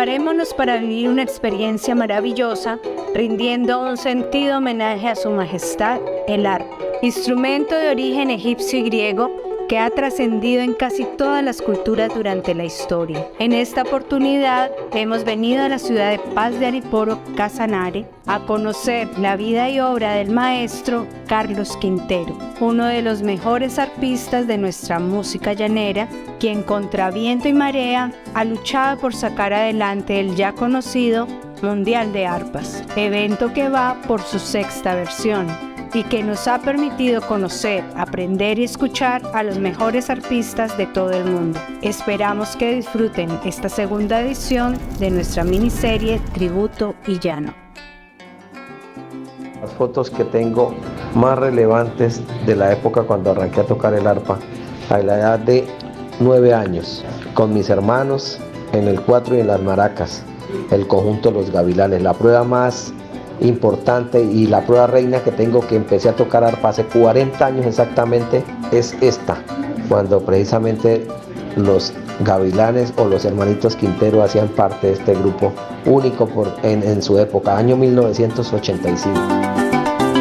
Preparémonos para vivir una experiencia maravillosa, rindiendo un sentido homenaje a su majestad, el arpa, instrumento de origen egipcio y griego que ha trascendido en casi todas las culturas durante la historia. En esta oportunidad hemos venido a la ciudad de Paz de Ariporo, Casanare, a conocer la vida y obra del maestro Carlos Quintero, uno de los mejores arpistas de nuestra música llanera, quien contra viento y marea ha luchado por sacar adelante el ya conocido Mundial de Arpas, evento que va por su sexta versión y que nos ha permitido conocer, aprender y escuchar a los mejores arpistas de todo el mundo. Esperamos que disfruten esta segunda edición de nuestra miniserie Tributo y Llano. Las fotos que tengo más relevantes de la época cuando arranqué a tocar el arpa, a la edad de 9 años, con mis hermanos en el cuatro y en las maracas, el conjunto de los Gavilanes. La prueba más importante y la prueba reina que tengo, que empecé a tocar arpa hace 40 años exactamente, es esta, cuando precisamente los Gavilanes o los hermanitos Quintero hacían parte de este grupo único en su época, año 1985.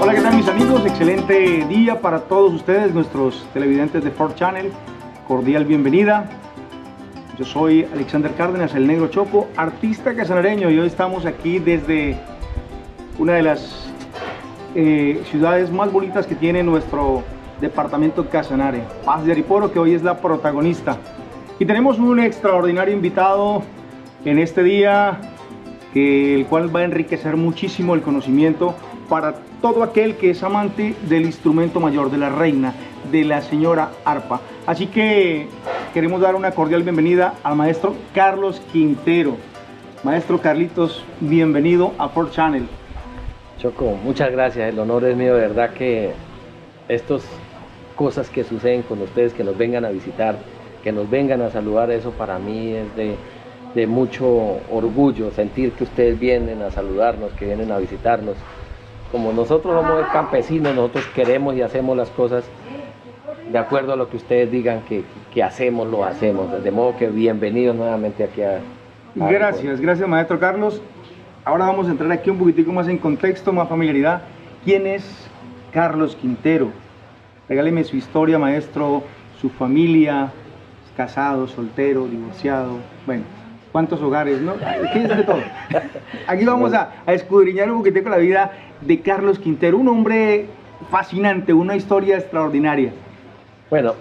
Hola, ¿qué tal mis amigos? Excelente día para todos ustedes, nuestros televidentes de 4Channel. Cordial bienvenida. Yo soy Alexander Cárdenas, el Negro Choco, artista casanareño, y hoy estamos aquí desde una de las ciudades más bonitas que tiene nuestro departamento Casanare, Paz de Ariporo, que hoy es la protagonista. Y tenemos un extraordinario invitado en este día, el cual va a enriquecer muchísimo el conocimiento para todo aquel que es amante del instrumento mayor, de la reina, de la señora arpa. Así que queremos dar una cordial bienvenida al maestro Carlos Quintero. Maestro Carlitos, bienvenido a 4Channel. Choco, muchas gracias, el honor es mío, de verdad que estas cosas que suceden con ustedes, que nos vengan a visitar, que nos vengan a saludar, eso para mí es de mucho orgullo, sentir que ustedes vienen a saludarnos, que vienen a visitarnos. Como nosotros somos campesinos, nosotros queremos y hacemos las cosas de acuerdo a lo que ustedes digan que hacemos, lo hacemos. De modo que bienvenidos nuevamente aquí a Gracias maestro Carlos. Ahora vamos a entrar aquí un poquitico más en contexto, más familiaridad. ¿Quién es Carlos Quintero? Regáleme su historia, maestro, su familia, casado, soltero, divorciado, bueno, cuántos hogares, ¿no? ¿Qué es de todo? Aquí vamos a escudriñar un poquitico la vida de Carlos Quintero, un hombre fascinante, una historia extraordinaria. Bueno,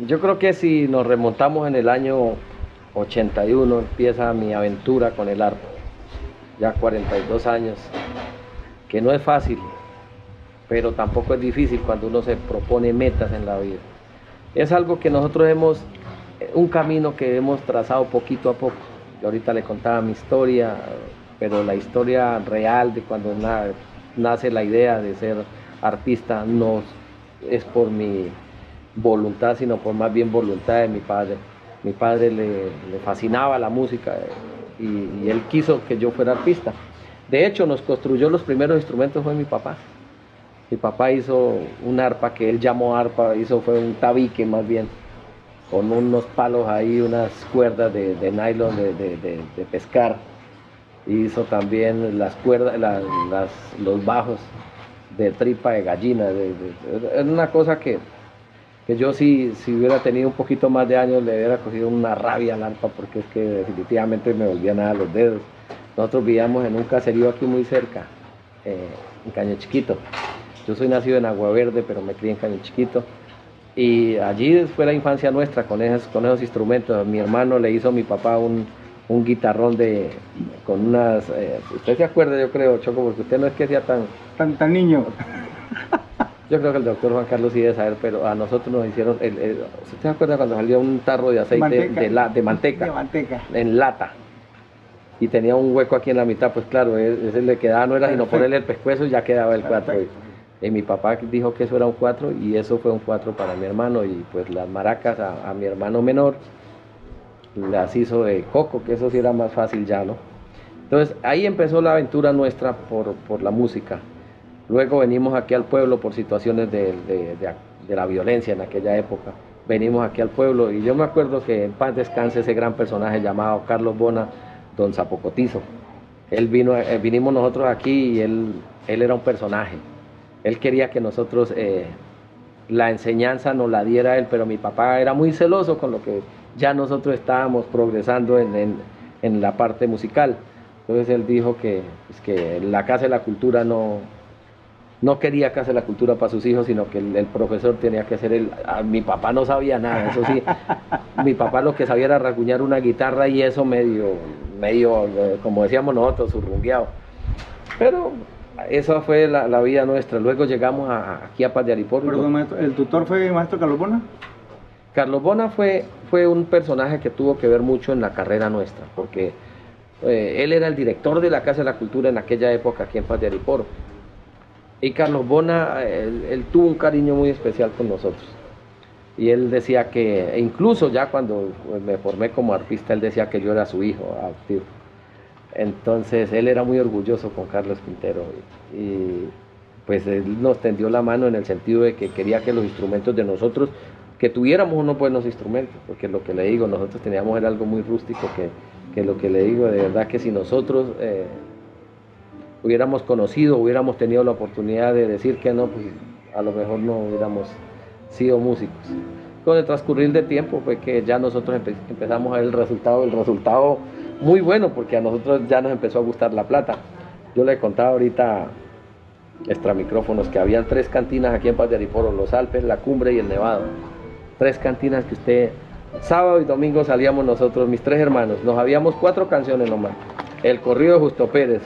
yo creo que si nos remontamos en el año 81, empieza mi aventura con el arpa. Ya 42 años, que no es fácil, pero tampoco es difícil cuando uno se propone metas en la vida. Es algo que nosotros un camino que hemos trazado poquito a poco. Yo ahorita le contaba mi historia, pero la historia real de cuando nace la idea de ser artista no es por mi voluntad, sino por más bien voluntad de mi padre. Mi padre le fascinaba la música, y él quiso que yo fuera artista. De hecho, nos construyó los primeros instrumentos fue mi papá. Mi papá hizo un arpa que él llamó arpa, fue un tabique más bien, con unos palos ahí, unas cuerdas de nylon de pescar. Hizo también las cuerdas, los bajos de tripa de gallina. Es una cosa que yo si hubiera tenido un poquito más de años le hubiera cogido una rabia al arpa, porque es que definitivamente me volvían a dar los dedos. Nosotros vivíamos en un caserío aquí muy cerca, en Caño Chiquito. Yo soy nacido en Agua Verde, pero me crié en Caño Chiquito. Y allí fue la infancia nuestra con esos instrumentos. Mi hermano le hizo a mi papá un guitarrón con unas... usted se acuerda, yo creo, Choco, porque usted no es que sea tan niño. Yo creo que el doctor Juan Carlos sí debe saber, pero a nosotros nos hicieron, ¿usted se acuerda cuando salió un tarro de aceite de manteca en lata? Y tenía un hueco aquí en la mitad, pues claro, ese le quedaba, no era sino ponerle el pescuezo y ya quedaba el 4. Y mi papá dijo que eso era un 4 y eso fue un 4 para mi hermano, y pues las maracas a mi hermano menor las hizo de coco, que eso sí era más fácil ya, ¿no? Entonces ahí empezó la aventura nuestra por la música. Luego venimos aquí al pueblo por situaciones de la violencia en aquella época. Venimos aquí al pueblo y yo me acuerdo que en paz descanse ese gran personaje llamado Carlos Bona, don Zapocotizo. Él vino, vinimos nosotros aquí y él era un personaje. Él quería que nosotros la enseñanza nos la diera él, pero mi papá era muy celoso con lo que ya nosotros estábamos progresando en la parte musical. Entonces él dijo que, pues, que la Casa de la Cultura no quería Casa de la Cultura para sus hijos, sino que el profesor tenía que ser mi papá no sabía nada, eso sí, mi papá lo que sabía era rasguñar una guitarra y eso medio como decíamos nosotros, surrungueado. Pero esa fue la vida nuestra. Luego llegamos aquí a Paz de Ariporo. Perdón, maestro, ¿el tutor fue maestro Carlos Bona? Carlos Bona fue un personaje que tuvo que ver mucho en la carrera nuestra, porque él era el director de la Casa de la Cultura en aquella época aquí en Paz de Ariporo. Y Carlos Bona, él tuvo un cariño muy especial con nosotros. Y él decía que, incluso ya cuando me formé como artista, él decía que yo era su hijo adoptivo. Entonces él era muy orgulloso con Carlos Quintero. Y pues él nos tendió la mano en el sentido de que quería que los instrumentos de nosotros, que tuviéramos unos buenos instrumentos, porque lo que le digo, nosotros teníamos era algo muy rústico, que lo que le digo, de verdad que si nosotros hubiéramos conocido, hubiéramos tenido la oportunidad de decir que no, pues a lo mejor no hubiéramos sido músicos. Con el transcurrir del tiempo fue que ya nosotros empezamos a ver el resultado muy bueno, porque a nosotros ya nos empezó a gustar la plata. Yo le contaba ahorita extra micrófonos que habían 3 cantinas aquí en Paz de Ariporo, Los Alpes, La Cumbre y El Nevado. 3 cantinas que usted, sábado y domingo salíamos nosotros, mis 3 hermanos, nos habíamos 4 canciones nomás. El corrido de Justo Pérez,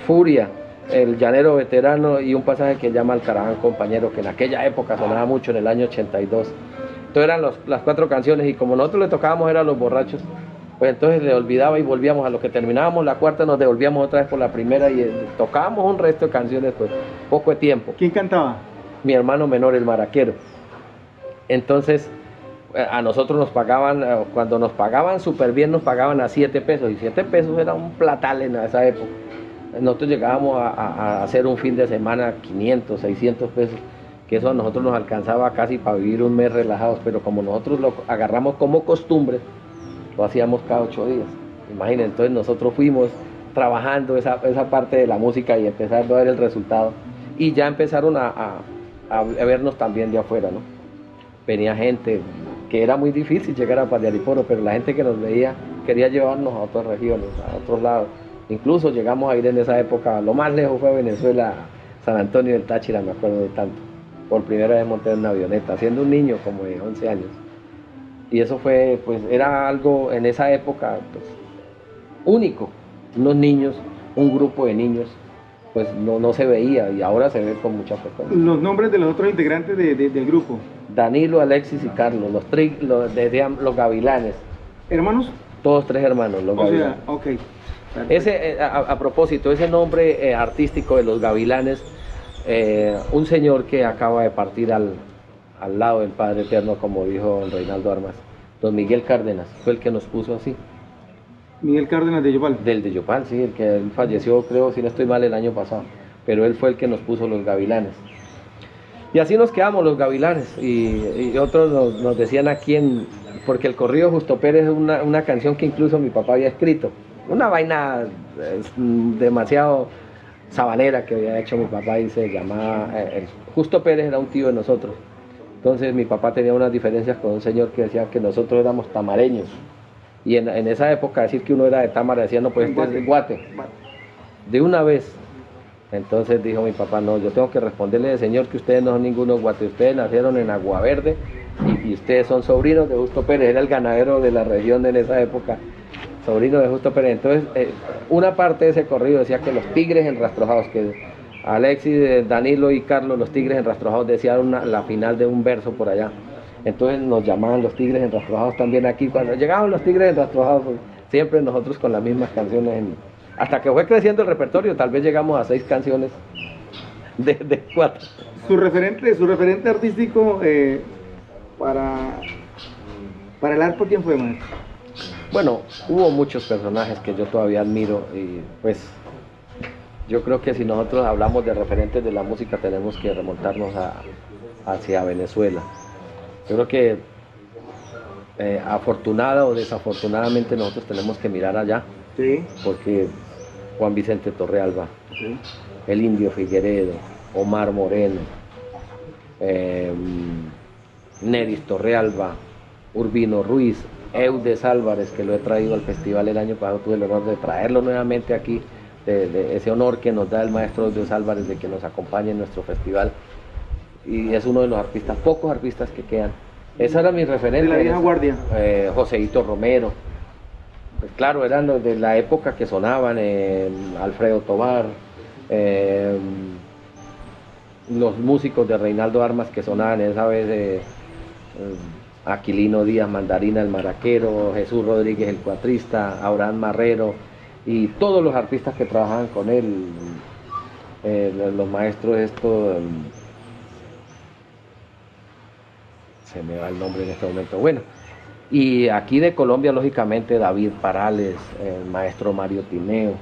Furia, El Llanero Veterano y un pasaje que llama Alcaraván Compañero, que en aquella época sonaba mucho en el año 82. Entonces eran las 4 canciones y como nosotros le tocábamos era a los borrachos, pues entonces le olvidaba y volvíamos a lo que terminábamos la cuarta, nos devolvíamos otra vez por la primera y tocábamos un resto de canciones, pues poco de tiempo. ¿Quién cantaba? Mi hermano menor, el maraquero. Entonces a nosotros nos pagaban, cuando nos pagaban súper bien, nos pagaban a 7 pesos, y 7 pesos era un platal en esa época. Nosotros llegábamos a hacer un fin de semana 500, 600 pesos, que eso a nosotros nos alcanzaba casi para vivir un mes relajados, pero como nosotros lo agarramos como costumbre, lo hacíamos cada 8 días. Imagínense, entonces nosotros fuimos trabajando esa parte de la música y empezando a ver el resultado, y ya empezaron a vernos también de afuera, ¿no? Venía gente, que era muy difícil llegar a Paz de Ariporo, pero la gente que nos veía quería llevarnos a otras regiones, a otros lados. Incluso llegamos a ir en esa época, lo más lejos fue a Venezuela, San Antonio del Táchira, me acuerdo de tanto. Por primera vez monté en una avioneta, siendo un niño como de 11 años. Y eso fue, pues era algo en esa época, pues, único. Unos niños, un grupo de niños, pues no se veía, y ahora se ve con mucha frecuencia. Los nombres de los otros integrantes del grupo. Danilo, Alexis y Carlos, los Gavilanes. ¿Hermanos? Todos 3 hermanos, los Gavilanes. O sea, ok. Ese, a propósito, ese nombre artístico de los Gavilanes, un señor que acaba de partir al lado del Padre Eterno, como dijo el Reinaldo Armas, don Miguel Cárdenas, fue el que nos puso así. Miguel Cárdenas de Yopal. Del de Yopal, sí, el que él falleció, creo, si no estoy mal, el año pasado, pero él fue el que nos puso los Gavilanes. Y así nos quedamos los Gavilanes, y otros nos decían aquí, porque el corrido de Justo Pérez es una canción que incluso mi papá había escrito, una vaina demasiado sabanera que había hecho mi papá, y se llamaba, Justo Pérez era un tío de nosotros. Entonces mi papá tenía unas diferencias con un señor que decía que nosotros éramos tamareños, y en esa época decir que uno era de Támara, decía no, pues este es de Guate, de una vez. Entonces dijo mi papá, no, yo tengo que responderle, señor, que ustedes no son ninguno Guate, ustedes nacieron en Agua Verde y ustedes son sobrinos de Justo Pérez, era el ganadero de la región en esa época, sobrino de Justo Pérez. Entonces una parte de ese corrido decía que los tigres enrastrojados, que Alexis, Danilo y Carlos, los tigres enrastrojados, decían la final de un verso por allá. Entonces nos llamaban los tigres enrastrojados también aquí. Cuando llegaban los tigres enrastrojados, pues, siempre nosotros con las mismas canciones. Hasta que fue creciendo el repertorio, tal vez llegamos a 6 canciones de 4. Su referente artístico para el arpa, ¿quién fue, maestro? Bueno, hubo muchos personajes que yo todavía admiro, y pues yo creo que si nosotros hablamos de referentes de la música tenemos que remontarnos hacia Venezuela. Yo creo que afortunada o desafortunadamente nosotros tenemos que mirar allá, Sí. porque Juan Vicente Torrealba, Sí. el Indio Figueredo, Omar Moreno, Neris Torrealba, Urbino Ruiz, Eudes Álvarez, que lo he traído al festival el año pasado, tuve el honor de traerlo nuevamente aquí, de ese honor que nos da el maestro Eudes Álvarez de que nos acompañe en nuestro festival, y es uno de los artistas, pocos artistas que quedan. Esa era mi referente. De la vieja guardia. Joseito Romero, pues claro, eran los de la época que sonaban, Alfredo Tovar, los músicos de Reinaldo Armas que sonaban esa vez, Aquilino Díaz Mandarina el maraquero, Jesús Rodríguez el cuatrista, Abraham Marrero y todos los artistas que trabajaban con él, los maestros estos, se me va el nombre en este momento, bueno, y aquí de Colombia lógicamente David Parales, el maestro Mario Tineo,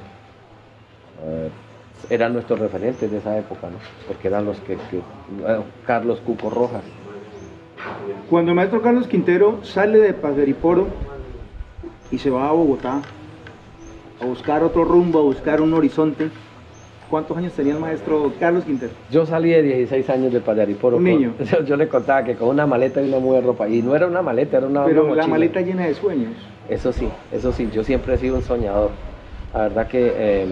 eran nuestros referentes de esa época, ¿no? Porque eran los que Carlos Cuco Rojas. Cuando el maestro Carlos Quintero sale de Pagariporo y se va a Bogotá a buscar otro rumbo, a buscar un horizonte, ¿cuántos años tenía el maestro Carlos Quintero? Yo salí de 16 años de Pagariporo. Un niño. Yo le contaba que con una maleta y una muda de ropa, y no era una maleta, era una Pero mochila. la maleta llena de sueños. Eso sí, yo siempre he sido un soñador. La verdad que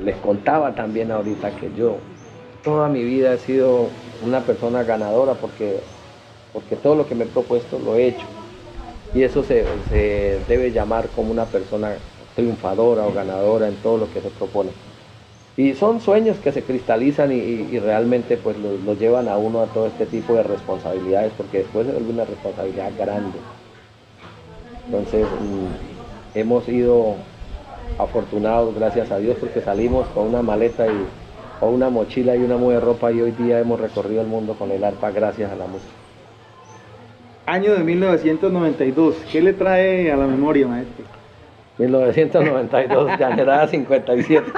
les contaba también ahorita que yo toda mi vida he sido una persona ganadora porque todo lo que me he propuesto lo he hecho. Y eso se debe llamar como una persona triunfadora o ganadora en todo lo que se propone. Y son sueños que se cristalizan y realmente pues lo llevan a uno a todo este tipo de responsabilidades, porque después se vuelve una responsabilidad grande. Entonces hemos sido afortunados, gracias a Dios, porque salimos con una maleta o una mochila y una muda de ropa, y hoy día hemos recorrido el mundo con el arpa gracias a la música. Año de 1992, ¿qué le trae a la memoria, maestro? 1992, Llanera 57,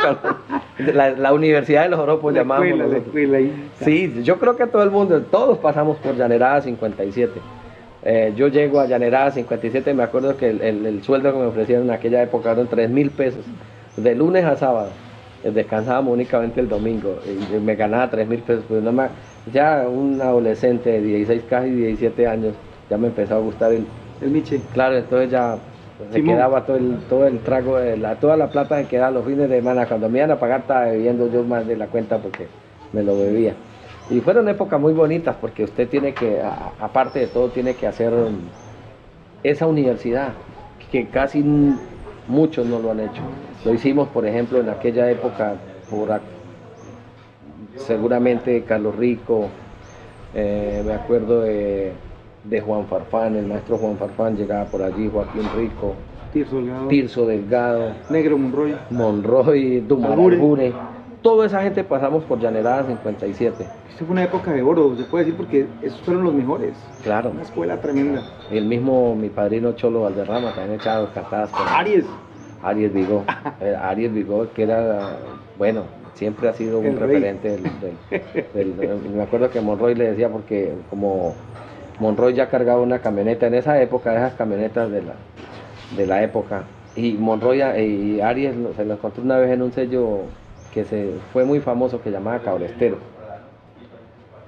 la Universidad de los Joropos llamábamos La nosotros. escuela ahí. Sí, yo creo que todo el mundo, todos pasamos por Llanera 57. Yo llego a Llanera 57, me acuerdo que el sueldo que me ofrecieron en aquella época eran 3.000 pesos, de lunes a sábado. Descansábamos únicamente el domingo y me ganaba 3.000 pesos. Pues ya un adolescente de 16, casi 17 años, ya me empezó a gustar el Miche. Claro, entonces ya se quedaba todo el trago, toda la plata se quedaba los fines de semana. Cuando me iban a pagar estaba bebiendo yo más de la cuenta porque me lo bebía. Y fueron épocas muy bonitas porque usted tiene que, aparte de todo, tiene que hacer esa universidad, que casi muchos no lo han hecho. Lo hicimos, por ejemplo, en aquella época, seguramente Carlos Rico, me acuerdo de Juan Farfán, el maestro Juan Farfán llegaba por allí, Joaquín Rico, Tirso Delgado, Negro Monroy, Dumarangure. Toda esa gente pasamos por Llanera 57. Esto fue una época de oro, se puede decir, porque esos fueron los mejores. Claro. Una escuela tremenda. El mismo, mi padrino Cholo Valderrama, también echaba cantadas con Aries Vigó, que era, bueno, siempre ha sido un referente me acuerdo que Monroy le decía, porque como Monroy ya cargaba una camioneta en esa época, esas camionetas de la época, y Monroy y Aries se lo encontró una vez en un sello que fue muy famoso, que llamaba Cabrestero.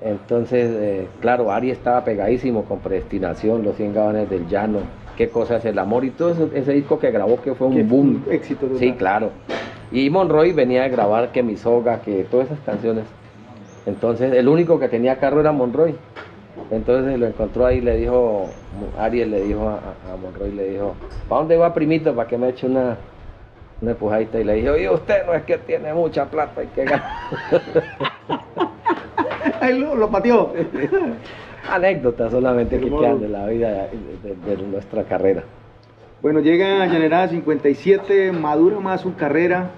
Entonces, claro, Aries estaba pegadísimo con Predestinación, Los 100 Gabanes del Llano, Qué cosa es el amor, y todo ese disco que grabó, que fue un boom. Éxito total. Sí, claro. Y Monroy venía a grabar Que mi soga, que todas esas canciones. Entonces, el único que tenía carro era Monroy. Entonces lo encontró ahí y le dijo, Aries le dijo a Monroy, le dijo, ¿para dónde va, primito? Para que me eche una empujadita. Y le dijo, oye, usted no es que tiene mucha plata, hay que ganar. Ahí lo pateó. Anécdotas solamente que quedan de la vida, de nuestra carrera. Bueno, llega a Llanera 57, madura más su carrera,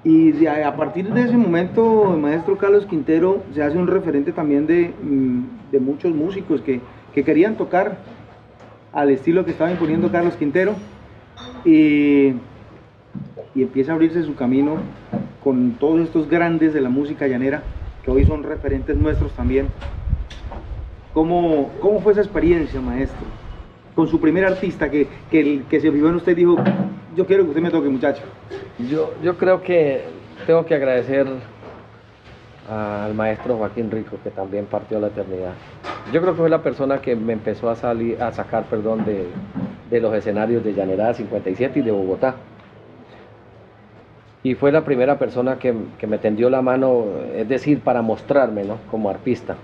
y a partir de ese momento el maestro Carlos Quintero se hace un referente también de muchos músicos que querían tocar al estilo que estaba imponiendo Carlos Quintero, y empieza a abrirse su camino con todos estos grandes de la música llanera que hoy son referentes nuestros también. ¿Cómo fue esa experiencia, maestro? Con su primer artista que se fijó en usted y dijo, yo quiero que usted me toque, muchacho. Yo creo que tengo que agradecer al maestro Joaquín Rico, que también partió a la eternidad. Yo creo que fue la persona que me empezó a sacar de los escenarios de Llanera 57 y de Bogotá. Y fue la primera persona que me tendió la mano, es decir, para mostrarme, ¿no?, como arpista.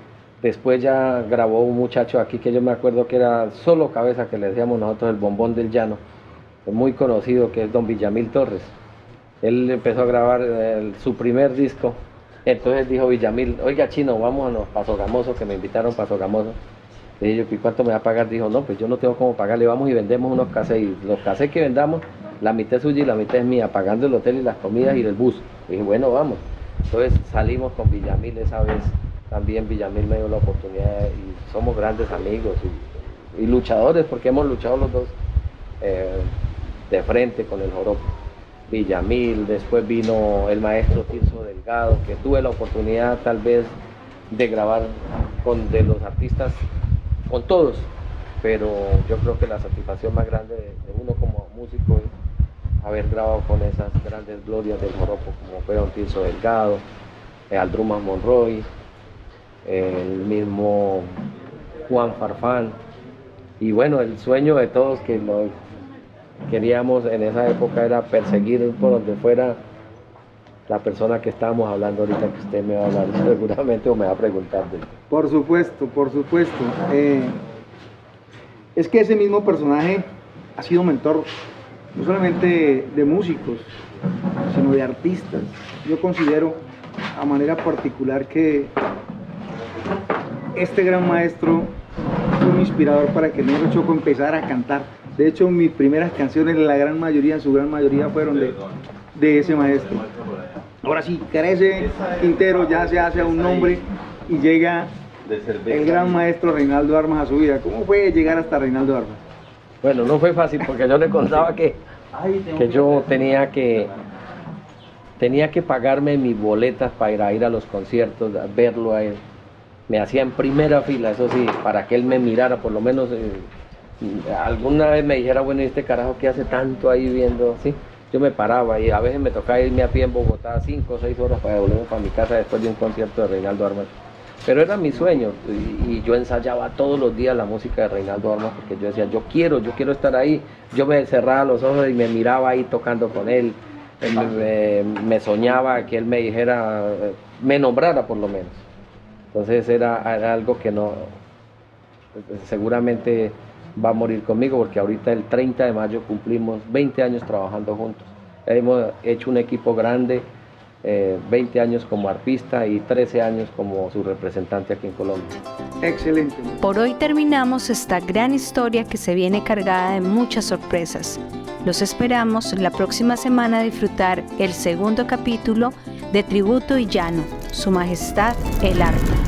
Después ya grabó un muchacho aquí que yo me acuerdo que era Solo Cabeza, que le decíamos nosotros el bombón del llano, muy conocido, que es don Villamil Torres. Él empezó a grabar su primer disco. Entonces dijo Villamil, oiga, Chino, vámonos para Sogamoso, que me invitaron para Sogamoso. Le dije yo, ¿y cuánto me va a pagar? Dijo, no, pues yo no tengo cómo pagarle, vamos y vendemos unos cassettes. Y los cassettes que vendamos, la mitad es suya y la mitad es mía, pagando el hotel y las comidas y el bus. Le dije, bueno, vamos. Entonces salimos con Villamil esa vez. También Villamil me dio la oportunidad y somos grandes amigos y luchadores, porque hemos luchado los dos de frente con el joropo. Villamil, después vino el maestro Tirso Delgado, que tuve la oportunidad tal vez de grabar de los artistas, con todos, pero yo creo que la satisfacción más grande de uno como músico es haber grabado con esas grandes glorias del joropo, como fue don Tirso Delgado, Aldrumas Monroy, el mismo Juan Farfán, y bueno, el sueño de todos que lo queríamos en esa época era perseguir por donde fuera la persona que estábamos hablando ahorita, que usted me va a hablar seguramente o me va a preguntar de. Por supuesto, por supuesto. Es que ese mismo personaje ha sido mentor no solamente de músicos, sino de artistas. Yo considero a manera particular que este gran maestro fue un inspirador para que el Negro Choco empezara a cantar. De hecho, mis primeras canciones, en su gran mayoría fueron de ese maestro. Ahora sí, crece Quintero, ya se hace un nombre y llega el gran maestro Reinaldo Armas a su vida. ¿Cómo fue llegar hasta Reinaldo Armas? Bueno, no fue fácil, porque yo le contaba que yo tenía que pagarme mis boletas para ir a los conciertos, a verlo a él. Me hacía en primera fila, eso sí, para que él me mirara, por lo menos alguna vez me dijera, bueno, ¿y este carajo qué hace tanto ahí viendo? ¿Sí? Yo me paraba y a veces me tocaba irme a pie en Bogotá 5 o 6 horas para devolverme para mi casa después de un concierto de Reinaldo Armas. Pero era mi sueño y yo ensayaba todos los días la música de Reinaldo Armas, porque yo decía, yo quiero estar ahí. Yo me cerraba los ojos y me miraba ahí tocando con él. Me soñaba que él me dijera, me nombrara por lo menos. Entonces era algo que no, seguramente va a morir conmigo, porque ahorita el 30 de mayo cumplimos 20 años trabajando juntos. Hemos hecho un equipo grande, 20 años como arpista y 13 años como su representante aquí en Colombia. Excelente. Por hoy terminamos esta gran historia que se viene cargada de muchas sorpresas. Los esperamos la próxima semana a disfrutar el segundo capítulo de Tributo y Llano, Su Majestad el Arte.